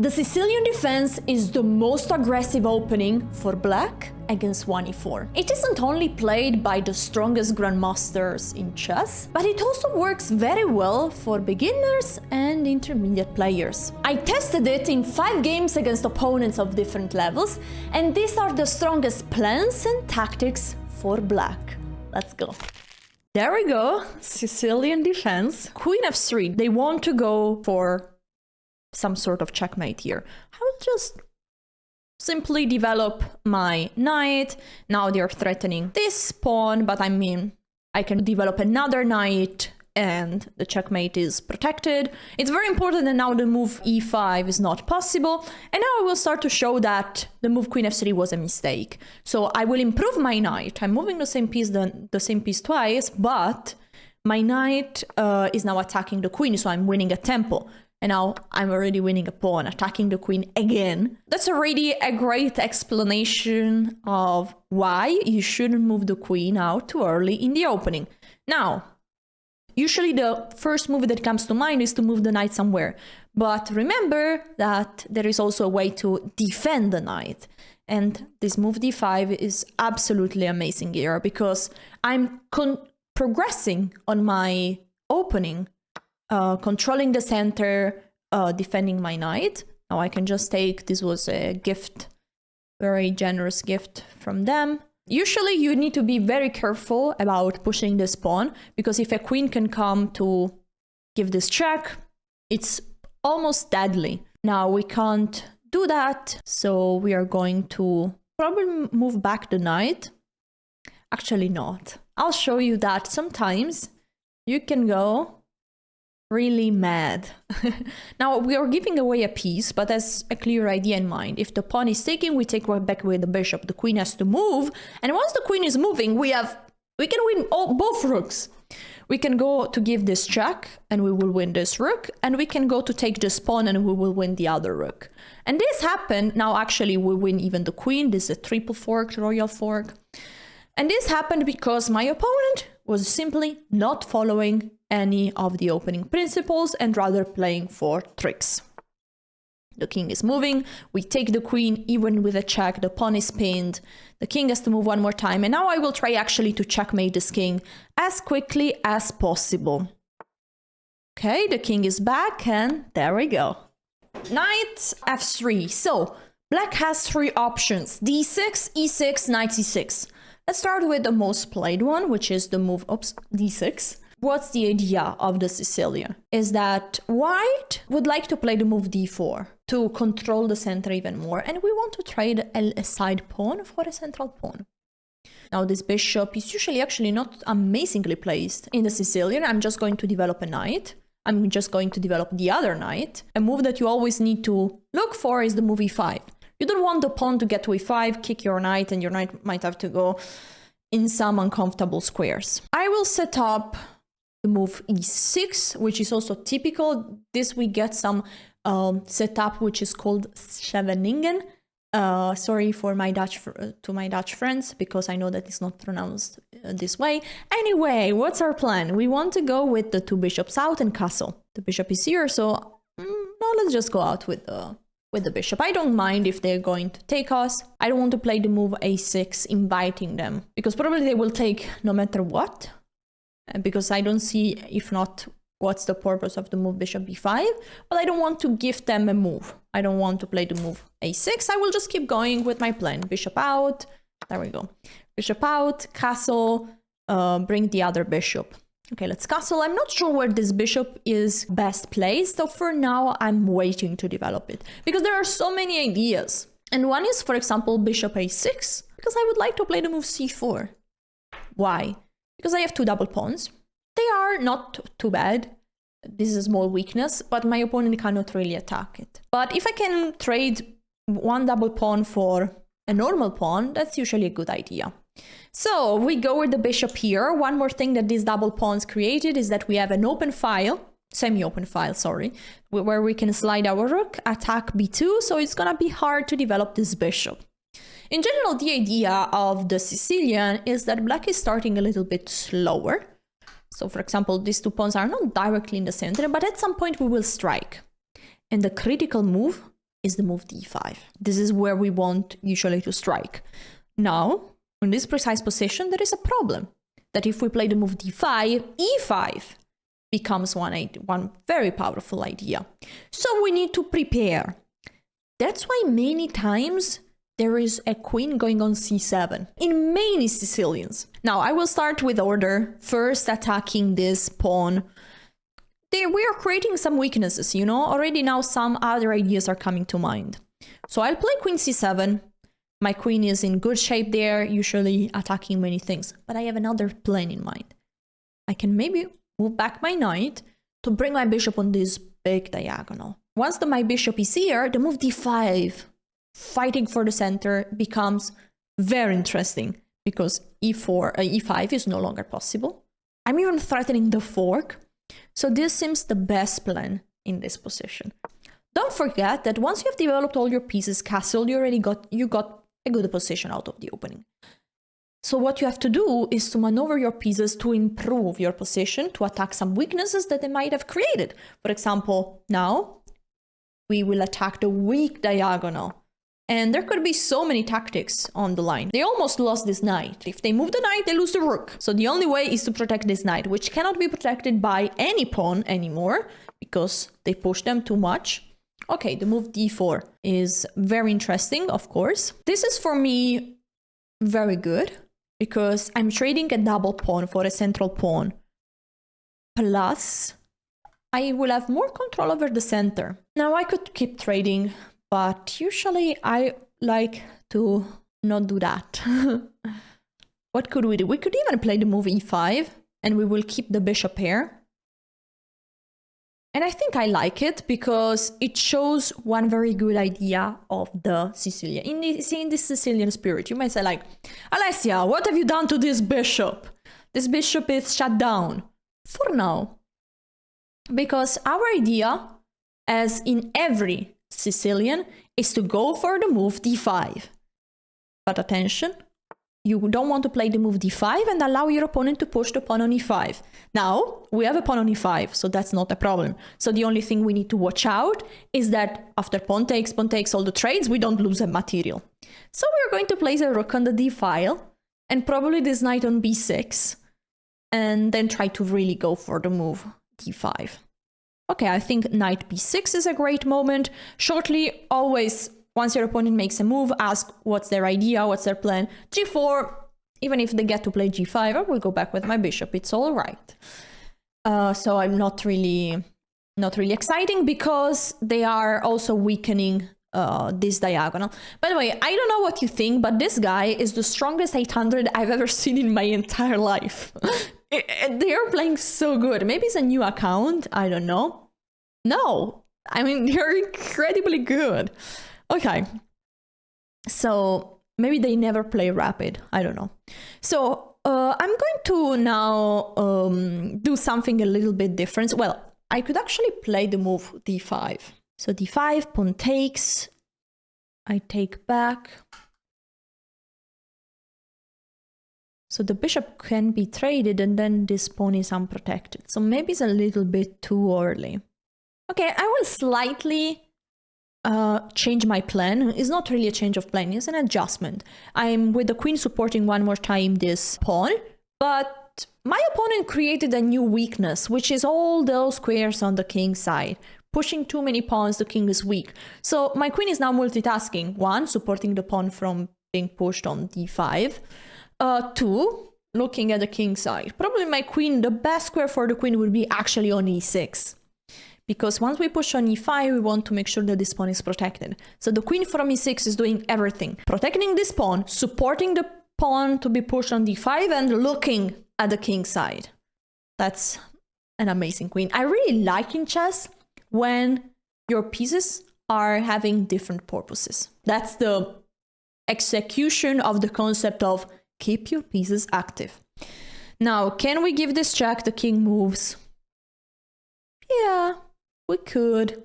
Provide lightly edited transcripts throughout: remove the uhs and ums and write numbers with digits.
The Sicilian defense is the most aggressive opening for black against 1e4. It isn't only played by the strongest grandmasters in chess, but it also works very well for beginners and intermediate players. I tested it in 5 games against opponents of different levels, and these are the strongest plans and tactics for black. Let's go. There we go, Sicilian defense. Queen f3, they want to go for some sort of checkmate here. I will just simply develop my knight. Now they're threatening this pawn, but I mean, I can develop another knight and the checkmate is protected. It's very important that now the move e5 is not possible. And now I will start to show that the move queen f3 was a mistake. So I will improve my knight. I'm moving the same piece twice, but my knight is now attacking the queen, so I'm winning a tempo. And now I'm already winning a pawn, attacking the queen again. That's already a great explanation of why you shouldn't move the queen out too early in the opening. Now, usually the first move that comes to mind is to move the knight somewhere. But remember that there is also a way to defend the knight. And this move d5 is absolutely amazing here because I'm progressing on my opening. Controlling the center, defending my knight. Now I can just take, this was a gift, very generous gift from them. Usually you need to be very careful about pushing this pawn, because if a queen can come to give this check, it's almost deadly. Now we can't do that, so we are going to probably move back the knight. Actually not. I'll show you that sometimes you can go really mad. Now we are giving away a piece, but as a clear idea in mind. If the pawn is taken, we take back with the bishop. The queen has to move, and once the queen is moving, we can win both rooks. We can go to give this check, and we will win this rook, and we can go to take this pawn, and we will win the other rook. And this happened. Now actually we win even the queen. This is a triple fork, royal fork. And this happened because my opponent was simply not following any of the opening principles and rather playing for tricks. The king is moving, we take the queen even with a check, the pawn is pinned, the king has to move one more time, and now I will try actually to checkmate this king as quickly as possible. Okay, the king is back, and there we go. Knight f3. So black has 3 options: d6, e6, knight c6. Let's start with the most played one, which is the move, d6. What's the idea of the Sicilian? Is that white would like to play the move d4 to control the center even more, and we want to trade a side pawn for a central pawn. Now this bishop is usually actually not amazingly placed in the Sicilian. I'm just going to develop a knight. I'm just going to develop the other knight. A move that you always need to look for is the move e5. You don't want the pawn to get to e5, kick your knight, and your knight might have to go in some uncomfortable squares. I will set up the move e6, which is also typical. This we get some setup which is called Scheveningen. Sorry for my Dutch friends, because I know that it's not pronounced this way. Anyway, what's our plan? We want to go with the 2 bishops out and castle. The bishop is here, so now let's just go out with the bishop. I don't mind if they're going to take us. I don't want to play the move a6, inviting them, because probably they will take no matter what. Because I don't see, if not, what's the purpose of the move bishop b5, but I don't want to give them a move. I don't want to play the move a6. I will just keep going with my plan. Bishop out, there we go. Bishop out, castle, bring the other bishop. Okay, let's castle. I'm not sure where this bishop is best placed, so for now I'm waiting to develop it, because there are so many ideas. And one is, for example, bishop a6, because I would like to play the move c4. Why? Because I have 2 double pawns. They are not too bad. This is a small weakness, but my opponent cannot really attack it. But if I can trade 1 double pawn for a normal pawn, that's usually a good idea. So we go with the bishop here. One more thing that these double pawns created is that we have an open file, semi-open file, sorry, where we can slide our rook, attack b2, so it's gonna be hard to develop this bishop. In general, the idea of the Sicilian is that black is starting a little bit slower. So for example, these 2 pawns are not directly in the center, but at some point we will strike. And the critical move is the move d5. This is where we want usually to strike. Now, in this precise position, there is a problem. That if we play the move d5, e5 becomes one very powerful idea. So we need to prepare. That's why many times there is a queen going on c7 in many Sicilians. Now, I will start with order, first attacking this pawn. We are creating some weaknesses, you know? Already now some other ideas are coming to mind. So I'll play queen c7. My queen is in good shape there, usually attacking many things. But I have another plan in mind. I can maybe move back my knight to bring my bishop on this big diagonal. Once my bishop is here, the move d5, fighting for the center, becomes very interesting because e5 is no longer possible. I'm even threatening the fork. So this seems the best plan in this position. Don't forget that once you have developed all your pieces, castle, you got a good position out of the opening. So what you have to do is to maneuver your pieces to improve your position, to attack some weaknesses that they might have created. For example, now we will attack the weak diagonal. And there could be so many tactics on the line. They almost lost this knight. If they move the knight, they lose the rook. So the only way is to protect this knight, which cannot be protected by any pawn anymore because they push them too much. Okay, the move d4 is very interesting, of course. This is for me very good because I'm trading a double pawn for a central pawn. Plus, I will have more control over the center. Now, I could keep trading, but usually I like to not do that. What could we do? We could even play the move e5 and we will keep the bishop here. And I think I like it because it shows one very good idea of the Sicilian. In this Sicilian spirit, you might say like, Alessia, what have you done to this bishop? This bishop is shut down. For now. Because our idea, as in every Sicilian, is to go for the move d5. But attention, you don't want to play the move d5 and allow your opponent to push the pawn on e5. Now, we have a pawn on e5, so that's not a problem. So the only thing we need to watch out is that after pawn takes all the trades, we don't lose a material. So we're going to place a rook on the d file and probably this knight on b6 and then try to really go for the move d5. Okay, I think knight b6 is a great moment. Shortly, always, once your opponent makes a move, ask what's their idea, what's their plan. g4, even if they get to play g5, I will go back with my bishop. It's all right. So I'm not really exciting because they are also weakening this diagonal. By the way, I don't know what you think, but this guy is the strongest 800 I've ever seen in my entire life. They are playing so good. Maybe it's a new account. I don't know. No, I mean, they're incredibly good. Okay, so maybe they never play rapid. I don't know. So I'm going to now do something a little bit different. Well, I could actually play the move d5. So d5, pawn takes. I take back. So the bishop can be traded and then this pawn is unprotected. So maybe it's a little bit too early. Okay, I will slightly change my plan. It's not really a change of plan, it's an adjustment. I'm with the queen supporting one more time this pawn, but my opponent created a new weakness, which is all those squares on the king side. Pushing too many pawns, the king is weak. So my queen is now multitasking. One, supporting the pawn from being pushed on d5. Two, looking at the king side. Probably my queen, the best square for the queen would be actually on e6. Because once we push on e5, we want to make sure that this pawn is protected. So the queen from e6 is doing everything. Protecting this pawn, supporting the pawn to be pushed on d5, and looking at the king side. That's an amazing queen. I really like in chess when your pieces are having different purposes. That's the execution of the concept of keep your pieces active. Now, can we give this check? The king moves. Yeah, we could.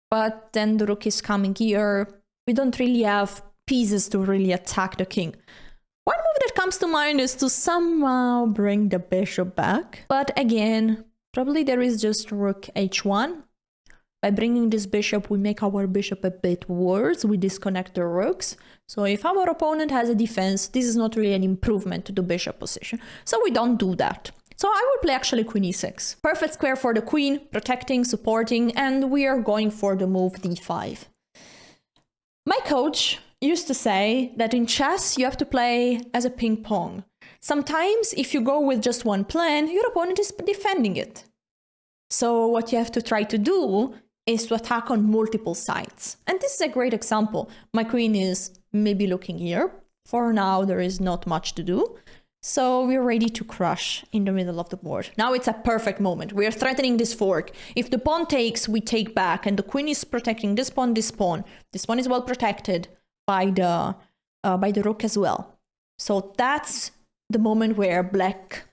But then the rook is coming here. We don't really have pieces to really attack the king. One move that comes to mind is to somehow bring the bishop back. But again, probably there is just rook h1. By bringing this bishop, we make our bishop a bit worse. We disconnect the rooks. So if our opponent has a defense, this is not really an improvement to the bishop position. So we don't do that. So I will play actually queen e6. Perfect square for the queen, protecting, supporting, and we are going for the move d5. My coach used to say that in chess, you have to play as a ping pong. Sometimes if you go with just one plan, your opponent is defending it. So what you have to try to do is to attack on multiple sides. And this is a great example. My queen is maybe looking here. For now, there is not much to do. So we're ready to crush in the middle of the board. Now it's a perfect moment. We are threatening this fork. If the pawn takes, we take back. And the queen is protecting this pawn, this pawn. This pawn is well protected by the rook as well. So that's the moment where black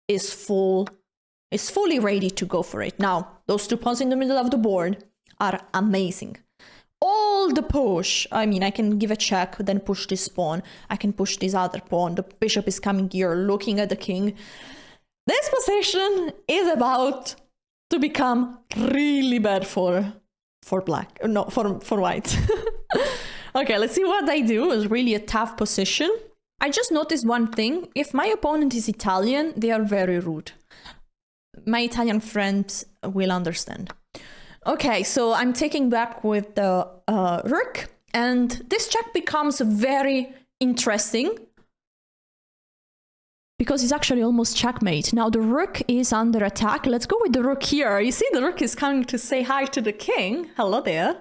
is fully ready to go for it. Now, those two pawns in the middle of the board are amazing. All the push, I mean, I can give a check, then push this pawn. I can push this other pawn. The bishop is coming here, looking at the king. This position is about to become really bad for black. No, for white. Okay, let's see what I do. It's really a tough position. I just noticed one thing. If my opponent is Italian, they are very rude. My Italian friends will understand. Okay, so I'm taking back with the rook, and this check becomes very interesting because it's actually almost checkmate. Now the rook is under attack. Let's go with the rook here. You see the rook is coming to say hi to the king. Hello there.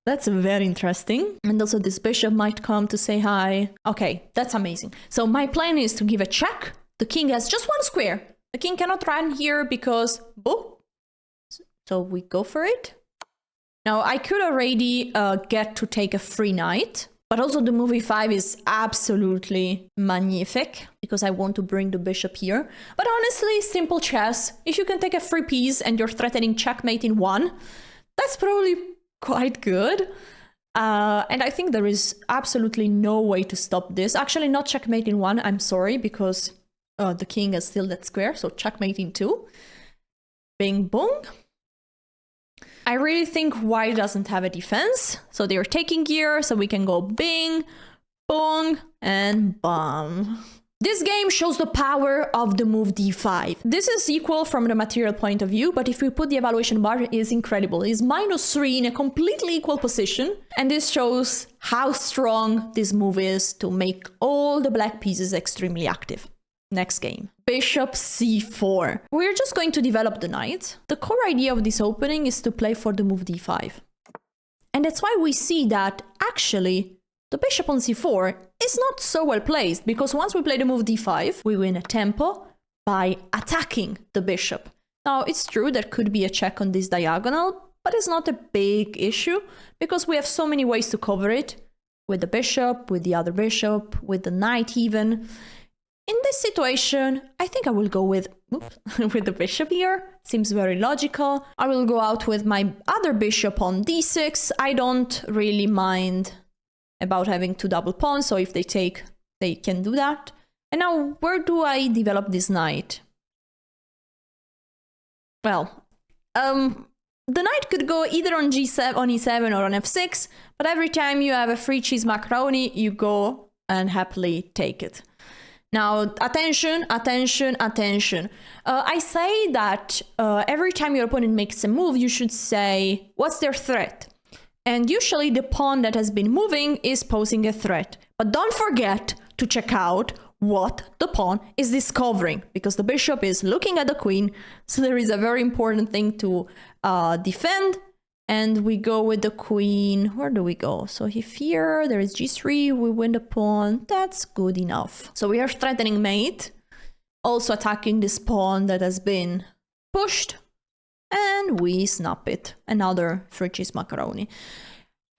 That's very interesting. And also this bishop might come to say hi. Okay, that's amazing. So my plan is to give a check. The king has just one square. The king cannot run here because, boom. So we go for it. Now I could already get to take a free knight, but also the move e5 is absolutely magnific because I want to bring the bishop here. But honestly, simple chess, if you can take a free piece and you're threatening checkmate in one, that's probably quite good. And I think there is absolutely no way to stop this. Actually, not checkmate in one, I'm sorry, because the king is still that square, so checkmate in two. Bing, boom. I really think white doesn't have a defense, so they're taking here, so we can go bing, boom, and bam. This game shows the power of the move d5. This is equal from the material point of view, but if we put the evaluation bar, it is incredible. It's -3 in a completely equal position, and this shows how strong this move is to make all the black pieces extremely active. Next game. Bishop c4. We're just going to develop the knight. The core idea of this opening is to play for the move d5. And that's why we see that actually the bishop on c4 is not so well placed, because once we play the move d5, we win a tempo by attacking the bishop. Now, it's true there could be a check on this diagonal, but it's not a big issue because we have so many ways to cover it. With the bishop, with the other bishop, with the knight even. In this situation, I think I will go with the bishop here. Seems very logical. I will go out with my other bishop on d6. I don't really mind about having two double pawns, so if they take, they can do that. And now, where do I develop this knight? Well, the knight could go either on g7, on e7 or on f6, but every time you have a free cheese macaroni, you go and happily take it. Now, attention, attention, attention. I say that every time your opponent makes a move, you should say, what's their threat? And usually the pawn that has been moving is posing a threat. But don't forget to check out what the pawn is discovering, because the bishop is looking at the queen. So there is a very important thing to defend. And we go with the queen. Where do we go? So if here there is g3, we win the pawn. That's good enough. So we are threatening mate, also attacking this pawn that has been pushed, and we snap it. Another free cheese macaroni.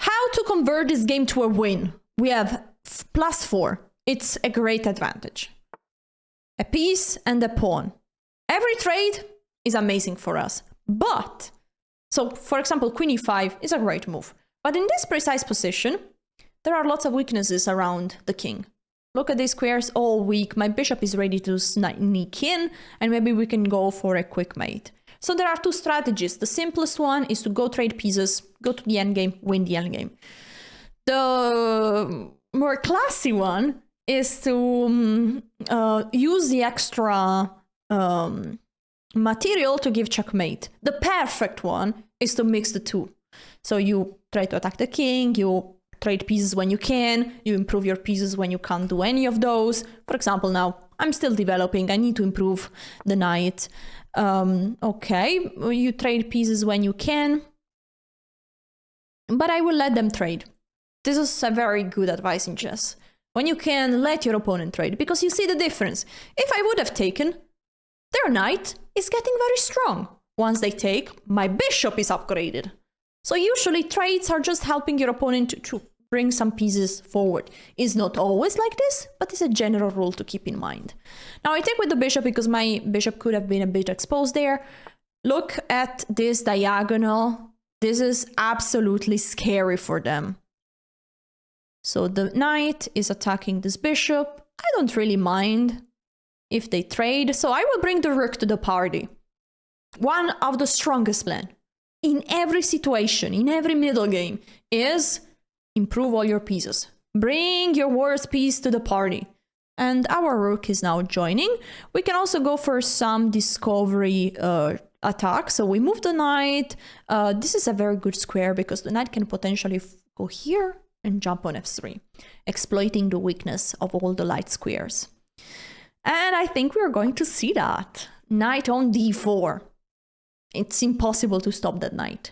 How to convert this game to a win? We have +4. It's a great advantage. A piece and a pawn. Every trade is amazing for us, but so, for example, queen e5 is a great move. But in this precise position, there are lots of weaknesses around the king. Look at these squares, all weak. My bishop is ready to sneak in, and maybe we can go for a quick mate. So there are two strategies. The simplest one is to go trade pieces, go to the endgame, win the endgame. The more classy one is to use the extra material to give checkmate. The perfect one is to mix the two. So you try to attack the king, you trade pieces when you can, you improve your pieces when you can't do any of those. For example, now I'm still developing, I need to improve the knight. Okay, you trade pieces when you can, but I will let them trade. This is a very good advice in chess. When you can, let your opponent trade, because you see the difference. If I would have taken, their knight is getting very strong. Once they take, my bishop is upgraded. So usually trades are just helping your opponent to bring some pieces forward. It's not always like this, but it's a general rule to keep in mind. Now I take with the bishop because my bishop could have been a bit exposed there. Look at this diagonal. This is absolutely scary for them. So the knight is attacking this bishop. I don't really mind if they trade, so I will bring the rook to the party. One of the strongest plan in every situation, in every middle game, is improve all your pieces. Bring your worst piece to the party. And our rook is now joining. We can also go for some discovery attack. So we move the knight. This is a very good square because the knight can potentially go here and jump on f3, exploiting the weakness of all the light squares. And I think we're going to see that. Knight on d4. It's impossible to stop that knight.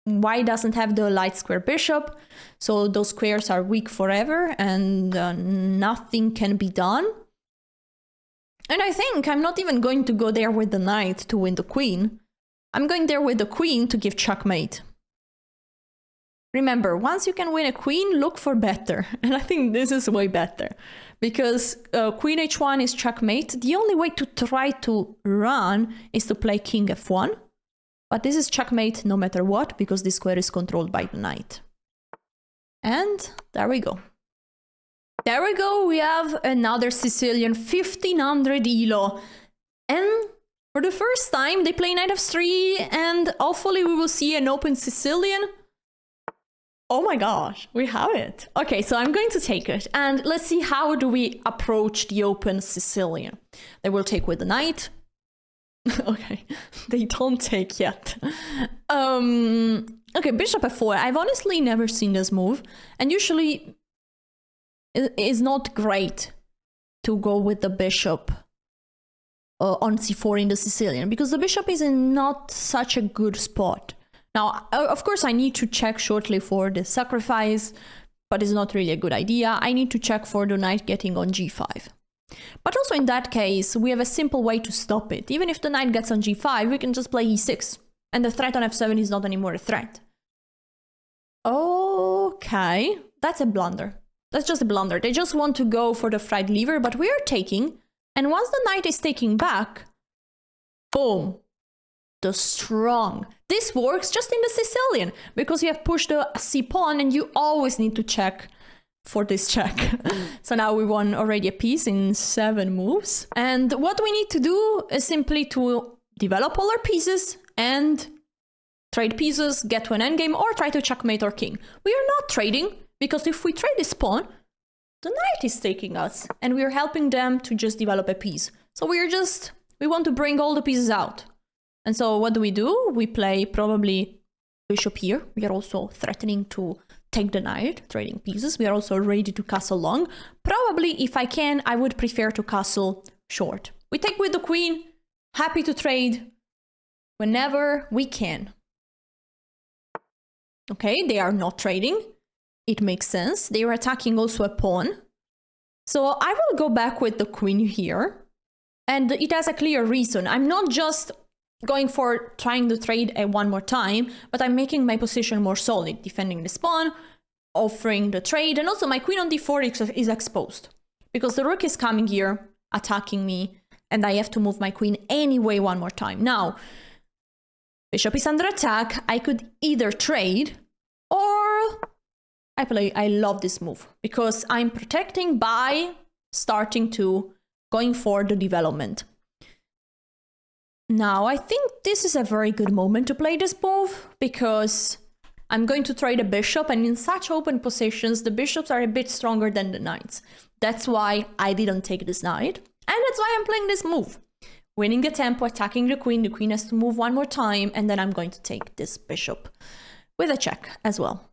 White doesn't have the light square bishop, so those squares are weak forever and nothing can be done. And I think I'm not even going to go there with the knight to win the queen. I'm going there with the queen to give checkmate. Remember, once you can win a queen, look for better. And I think this is way better. Because queen h1 is checkmate. The only way to try to run is to play king f1. But this is checkmate no matter what, because this square is controlled by the knight. And there we go. There we go, we have another Sicilian 1500 elo. And for the first time, they play knight f3, and hopefully we will see an open Sicilian. Oh my gosh, we have it. Okay, so I'm going to take it, and let's see how do we approach the open Sicilian. They will take with the knight. Okay, they don't take yet. Okay, bishop f4. I've honestly never seen this move, and usually it's not great to go with the bishop on c4 in the Sicilian, because the bishop is in not such a good spot. Now, of course, I need to check shortly for the sacrifice, but it's not really a good idea. I need to check for the knight getting on g5. But also in that case, we have a simple way to stop it. Even if the knight gets on g5, we can just play e6. And the threat on f7 is not anymore a threat. Okay, that's a blunder. That's just a blunder. They just want to go for the fried lever, but we are taking. And once the knight is taking back, boom, the strong. This works just in the Sicilian, because you have pushed the c pawn and you always need to check for this check. So now we won already a piece in 7 moves. And what we need to do is simply to develop all our pieces and trade pieces, get to an endgame, or try to checkmate our king. We are not trading, because if we trade this pawn, the knight is taking us, and we are helping them to just develop a piece. So we want to bring all the pieces out. And so what do? We play probably bishop here. We are also threatening to take the knight, trading pieces. We are also ready to castle long. Probably, if I can, I would prefer to castle short. We take with the queen, happy to trade whenever we can. Okay, they are not trading. It makes sense. They are attacking also a pawn. So I will go back with the queen here. And it has a clear reason. I'm not just going for trying to trade one more time, but I'm making my position more solid, defending this pawn, offering the trade, and also my queen on d4 is exposed, because the rook is coming here, attacking me, and I have to move my queen anyway one more time. Now, bishop is under attack. I could either trade, or I love this move, because I'm protecting by starting to going for the development. Now, I think this is a very good moment to play this move, because I'm going to trade a bishop, and in such open positions, the bishops are a bit stronger than the knights. That's why I didn't take this knight, and that's why I'm playing this move. Winning the tempo, attacking the queen has to move one more time, and then I'm going to take this bishop with a check as well.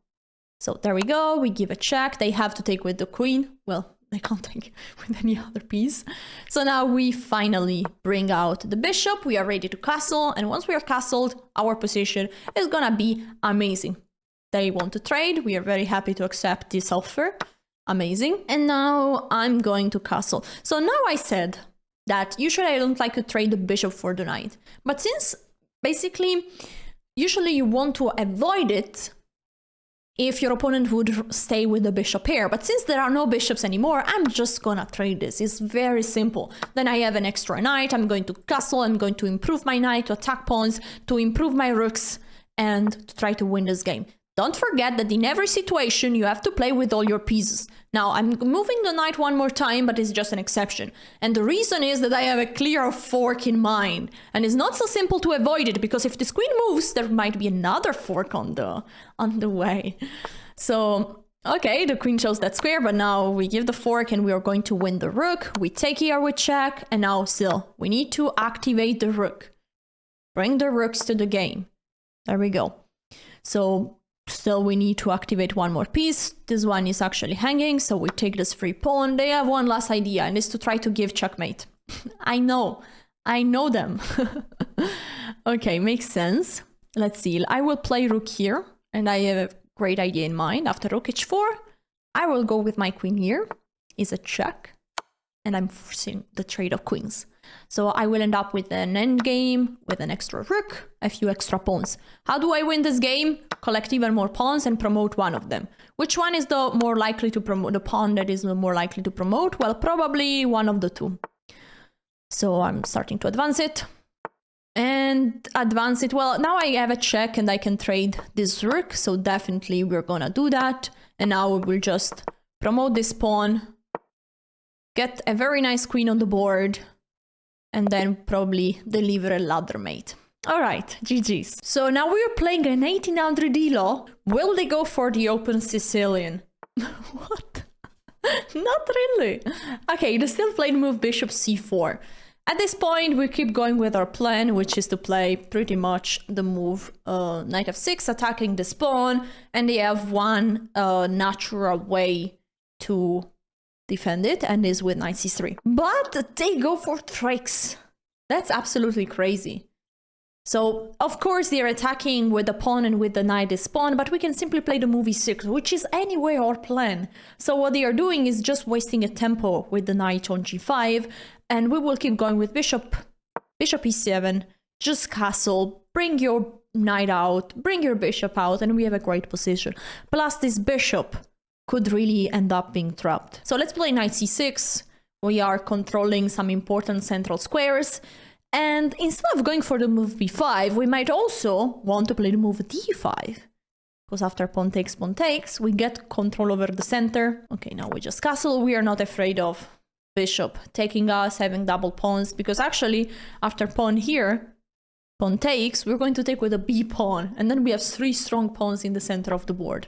So there we go, we give a check, they have to take with the queen, well, they can't take with any other piece. So now we finally bring out the bishop, we are ready to castle, and once we are castled, our position is gonna be amazing. They want to trade, we are very happy to accept this offer, amazing. And now I'm going to castle. So now I said that usually I don't like to trade the bishop for the knight, but since basically usually you want to avoid it if your opponent would stay with the bishop here, but since there are no bishops anymore, I'm just gonna trade this. It's very simple. Then I have an extra knight, I'm going to castle, I'm going to improve my knight, to attack pawns, to improve my rooks, and to try to win this game. Don't forget that in every situation you have to play with all your pieces. Now I'm moving the knight one more time, but it's just an exception. And the reason is that I have a clear fork in mind. And it's not so simple to avoid it, because if this queen moves, there might be another fork on the way. So, okay, the queen chose that square, but now we give the fork and we are going to win the rook. We take here with check, and now still, we need to activate the rook. Bring the rooks to the game. There we go. So, still we need to activate one more piece. This one is actually hanging, so we take this free pawn. They have one last idea, and it's to try to give checkmate. I know them. Okay, makes sense. Let's see, I will play rook here, and I have a great idea in mind. After rook h4, I will go with my queen here. Is a check, and I'm forcing the trade of queens. So I will end up with an endgame, with an extra rook, a few extra pawns. How do I win this game? Collect even more pawns and promote one of them. Which one is the more likely to promote, the pawn that is more likely to promote? Well, probably one of the two. So I'm starting to advance it. And advance it, well, now I have a check and I can trade this rook, so definitely we're gonna do that. And now we will just promote this pawn, get a very nice queen on the board, and then probably deliver a ladder mate. Alright, GG's. So now we are playing an 1800 elo. Will they go for the open Sicilian? What? Not really. Okay, they still played move bishop c4. At this point, we keep going with our plan, which is to play pretty much the move knight f6, attacking this pawn, and they have one natural way to defend it, and is with knight c3. But they go for tricks. That's absolutely crazy. So, of course, they're attacking with the pawn and with the knight this pawn, but we can simply play the move e6, which is anyway our plan. So what they are doing is just wasting a tempo with the knight on g5, and we will keep going with bishop e7, just castle, bring your knight out, bring your bishop out, and we have a great position. Plus, this bishop could really end up being trapped. So let's play knight c6. We are controlling some important central squares. And instead of going for the move b5, we might also want to play the move d5. Because after pawn takes, we get control over the center. Okay, now we just castle. We are not afraid of bishop taking us, having double pawns. Because actually, after pawn here, pawn takes, we're going to take with a b pawn. And then we have 3 strong pawns in the center of the board.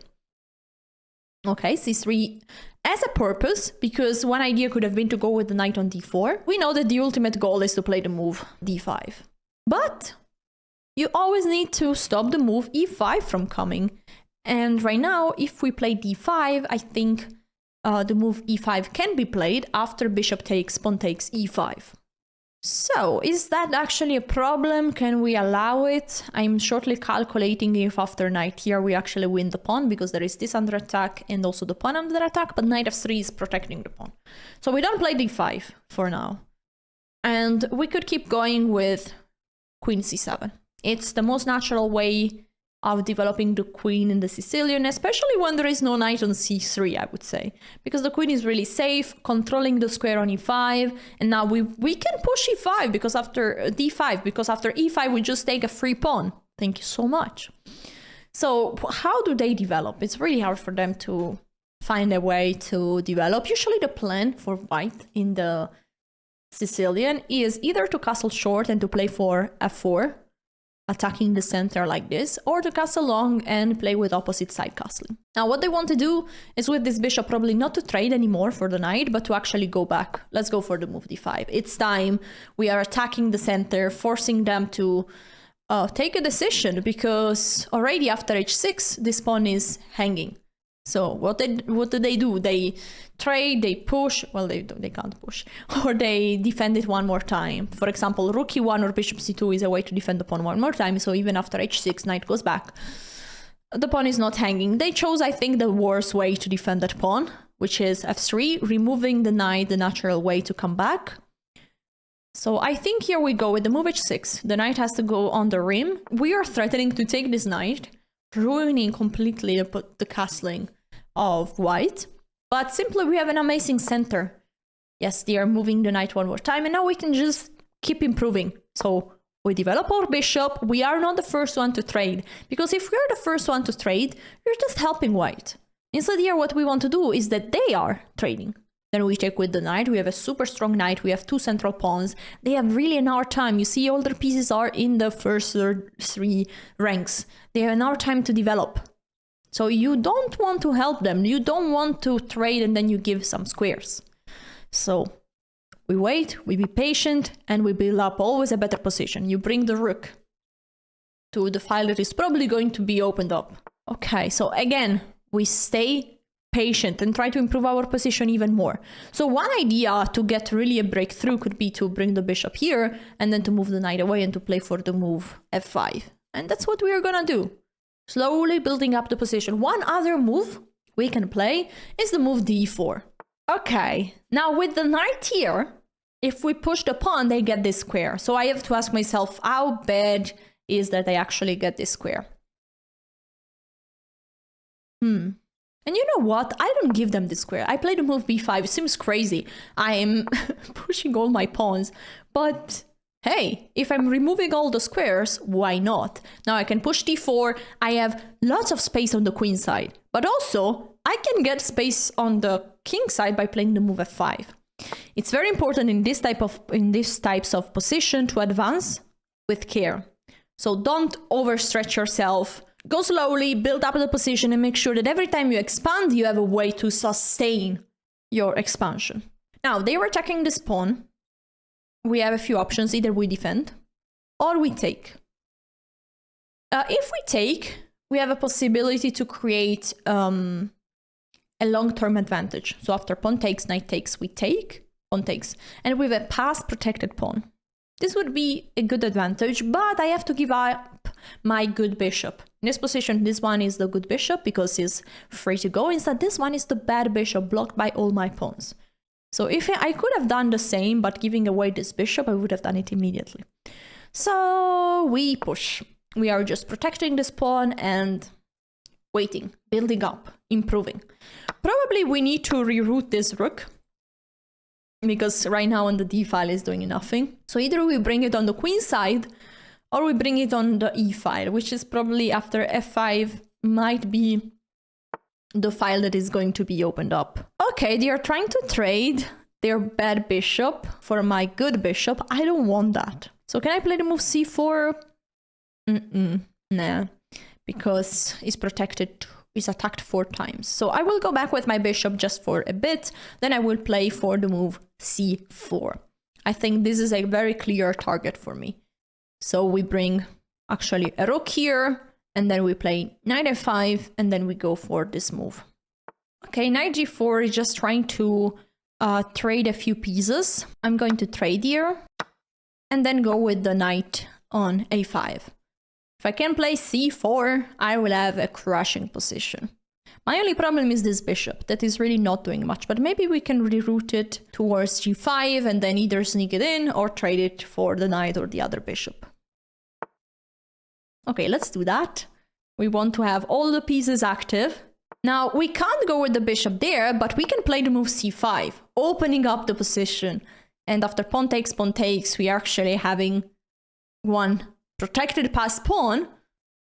Okay, c3 has a purpose, because one idea could have been to go with the knight on d4. We know that the ultimate goal is to play the move d5. But you always need to stop the move e5 from coming. And right now, if we play d5, I think the move e5 can be played after bishop takes, pawn takes e5. So, is that actually a problem? Can we allow it? I'm shortly calculating if after knight here we actually win the pawn, because there is this under attack and also the pawn under attack, but knight f3 is protecting the pawn. So we don't play d5 for now. And we could keep going with queen c7. It's the most natural way of developing the queen in the Sicilian, especially when there is no knight on c3, I would say. Because the queen is really safe, controlling the square on e5, and now we can push e5, because after d5, because after e5 we just take a free pawn. Thank you so much. So how do they develop? It's really hard for them to find a way to develop. Usually the plan for white in the Sicilian is either to castle short and to play for f4, attacking the center like this, or to castle long and play with opposite side castling. Now what they want to do is with this bishop probably not to trade anymore for the knight, but to actually go back. Let's go for the move d5. It's time. We are attacking the center, forcing them to take a decision, because already after h6 this pawn is hanging. So what do? They trade, they push, well they can't push, or they defend it one more time. For example, rook e1 or bishop c2 is a way to defend the pawn one more time, so even after h6 knight goes back, the pawn is not hanging. They chose, I think, the worst way to defend that pawn, which is f3, removing the knight, the natural way to come back. So I think here we go with the move h6. The knight has to go on the rim. We are threatening to take this knight, ruining completely the castling of white. But simply we have an amazing center. Yes, they are moving the knight one more time, and now we can just keep improving. So we develop our bishop. We are not the first one to trade, because if we are the first one to trade, we're just helping white. Instead here what we want to do is that they are trading. Then we take with the knight. We have a super strong knight. We have two central pawns. They have really an hard time. You see, all their pieces are in the first three ranks. They have an hard time to develop. So you don't want to help them. You don't want to trade and then you give some squares. So we wait, we be patient, and we build up always a better position. You bring the rook to the file that is probably going to be opened up. Okay, so again, we stay patient and try to improve our position even more. So one idea to get really a breakthrough could be to bring the bishop here and then to move the knight away and to play for the move f5. And that's what we are gonna do. Slowly building up the position. One other move we can play is the move d4. Okay, now with the knight here, if we push the pawn, they get this square. So I have to ask myself, how bad is that they actually get this square? And you know what? I don't give them the square. I play the move b5. It seems crazy. I am pushing all my pawns. But hey, if I'm removing all the squares, why not? Now I can push d4. I have lots of space on the queen side. But also, I can get space on the king side by playing the move f5. It's very important in these types of position to advance with care. So don't overstretch yourself. Go slowly, build up the position, and make sure that every time you expand, you have a way to sustain your expansion. Now, they were attacking this pawn. We have a few options. Either we defend or we take. If we take, we have a possibility to create a long-term advantage. So after pawn takes, knight takes, we take, pawn takes. And we have a pass-protected pawn. This would be a good advantage, but I have to give up my good bishop. In this position, this one is the good bishop because he's free to go. Instead, this one is the bad bishop blocked by all my pawns. So if I could have done the same, but giving away this bishop, I would have done it immediately. So we push. We are just protecting this pawn and waiting, building up, improving. Probably we need to reroute this rook, because right now on the d file is doing nothing. So either we bring it on the queen side or we bring it on the e file, which is probably after f5 might be the file that is going to be opened up. Okay, they are trying to trade their bad bishop for my good bishop. I don't want that. So can I play the move c4? Nah, because it's protected. Is attacked 4 times. So I will go back with my bishop just for a bit. Then I will play for the move c4. I think this is a very clear target for me. So we bring actually a rook here, and then we play knight f5, and then we go for this move. Okay, knight g4 is just trying to trade a few pieces. I'm going to trade here, and then go with the knight on a5. If I can play c4, I will have a crushing position. My only problem is this bishop, that is really not doing much, but maybe we can reroute it towards g5 and then either sneak it in or trade it for the knight or the other bishop. Okay, let's do that. We want to have all the pieces active. Now, we can't go with the bishop there, but we can play the move c5, opening up the position. And after pawn takes, we are actually having one protected passed pawn,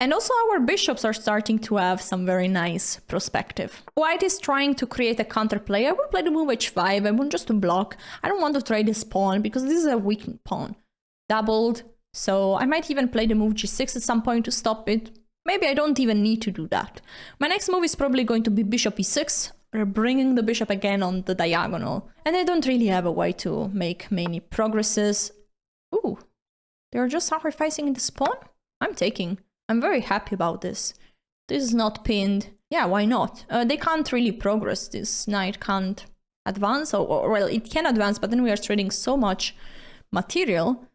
And also our bishops are starting to have some very nice perspective. White is trying to create a counterplay. I will play the move h5. I want just to block. I don't want to trade this pawn because this is a weak pawn. Doubled. So I might even play the move g6 at some point to stop it. Maybe I don't even need to do that. My next move is probably going to be bishop e6. We're bringing the bishop again on the diagonal. And I don't really have a way to make many progresses. Ooh, they're just sacrificing this pawn? I'm taking. I'm very happy about this. This is not pinned. Yeah, why not? They can't really progress. This knight can't advance. Or, well, it can advance, but then we are trading so much material.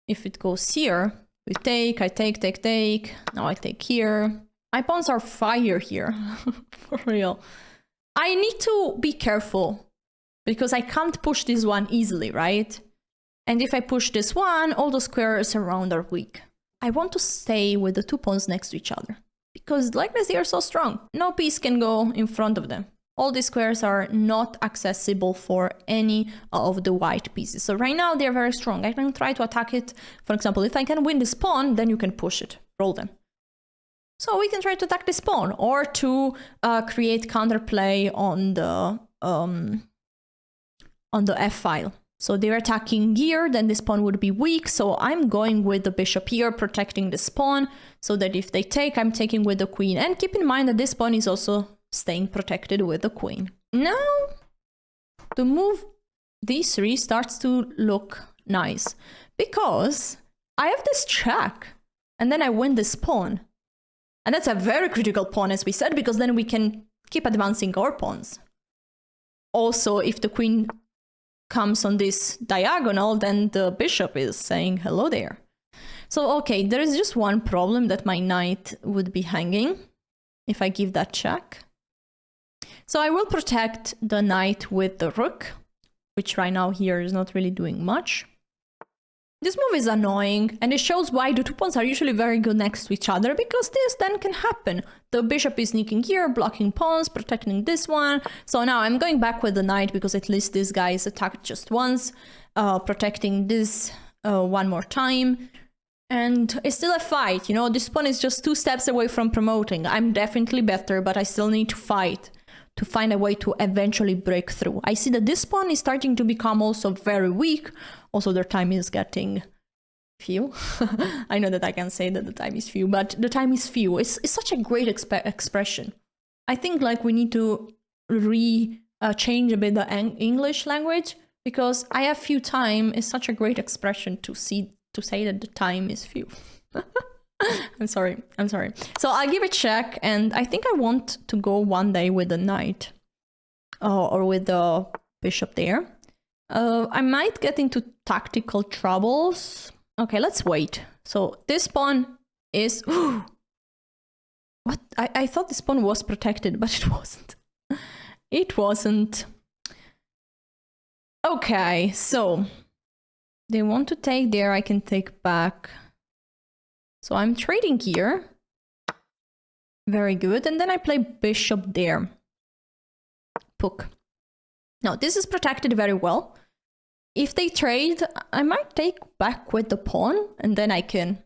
If it goes here, we take, I take. Now I take here. My pawns are fire here. For real. I need to be careful because I can't push this one easily, right? And if I push this one, all the squares around are weak. I want to stay with the two pawns next to each other because like this, they are so strong. No piece can go in front of them. All these squares are not accessible for any of the white pieces. So right now they're very strong. I can try to attack it. For example, if I can win this pawn, then you can push it, roll them. So we can try to attack this pawn or to create counterplay on the F file. So they're attacking here, then this pawn would be weak. So I'm going with the bishop here, protecting this pawn, so that if they take, I'm taking with the queen. And keep in mind that this pawn is also staying protected with the queen. Now, the move d3 starts to look nice, because I have this check, and then I win this pawn. And that's a very critical pawn, as we said, because then we can keep advancing our pawns. Also, if the queen comes on this diagonal, then the bishop is saying hello there. So, okay, there is just one problem, that my knight would be hanging if I give that check. So I will protect the knight with the rook, which right now here is not really doing much. This move is annoying, and it shows why the two pawns are usually very good next to each other, because this then can happen. The bishop is sneaking here, blocking pawns, protecting this one. So now I'm going back with the knight, because at least this guy is attacked just once, protecting this one more time. And it's still a fight, you know, this pawn is just 2 steps away from promoting. I'm definitely better, but I still need to fight to find a way to eventually break through. I see that this pawn is starting to become also very weak. Also, their time is getting few. I know that I can say that the time is few, but the time is few. It's such a great expression. I think like we need to change a bit the English language, because I have few time is such a great expression to say that the time is few. I'm sorry. So I'll give it a check, and I think I want to go one day with the knight or with the bishop there. I might get into tactical troubles. Okay, let's wait. So this pawn is... What? I thought this pawn was protected, but it wasn't. It wasn't. Okay, so they want to take there, I can take back. So I'm trading here. Very good. And then I play bishop there. Pook. Now, this is protected very well. If they trade, I might take back with the pawn, and then I can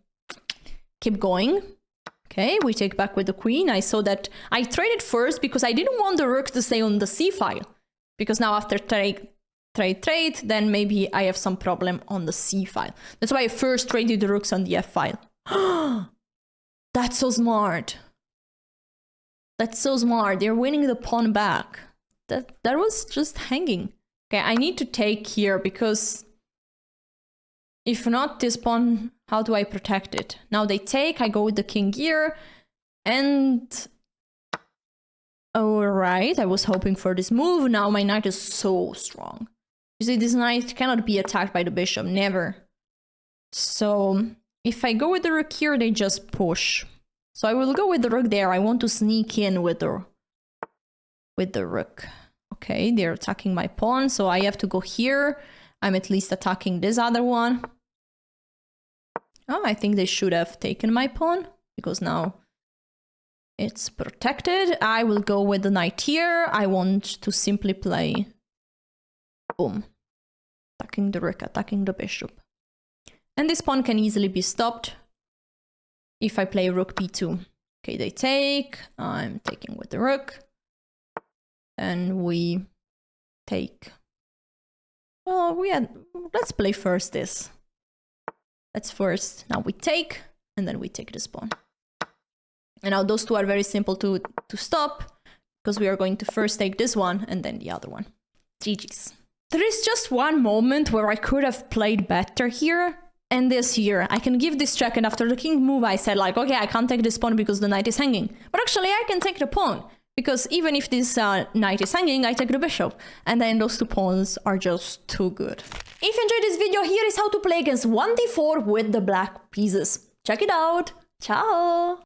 keep going. Okay, we take back with the queen. I saw that I traded first because I didn't want the rook to stay on the c file. Because now after trade, then maybe I have some problem on the c file. That's why I first traded the rooks on the f file. That's so smart. That's so smart. They're winning the pawn back. That was just hanging. Okay, I need to take here, because if not, this pawn, how do I protect it? Now they take, I go with the king here, and... Alright, I was hoping for this move. Now my knight is so strong. You see, this knight cannot be attacked by the bishop, never. So... if I go with the rook here, they just push. So I will go with the rook there. I want to sneak in with the rook. Okay, they're attacking my pawn, so I have to go here. I'm at least attacking this other one. Oh, I think they should have taken my pawn, because now it's protected. I will go with the knight here. I want to simply play... Boom. Attacking the rook, attacking the bishop. And this pawn can easily be stopped. if I play rook b2. Okay, they take, I'm taking with the rook, and we take. Well, let's play first this. Now we take, and then we take this pawn. And now those two are very simple to stop, because we are going to first take this one, and then the other one. GG's. There is just one moment where I could have played better here, and this here. I can give this check, and after the king move, I said like, okay, I can't take this pawn because the knight is hanging. But actually, I can take the pawn, because even if this knight is hanging, I take the bishop. And then those two pawns are just too good. If you enjoyed this video, here is how to play against 1d4 with the black pieces. Check it out. Ciao!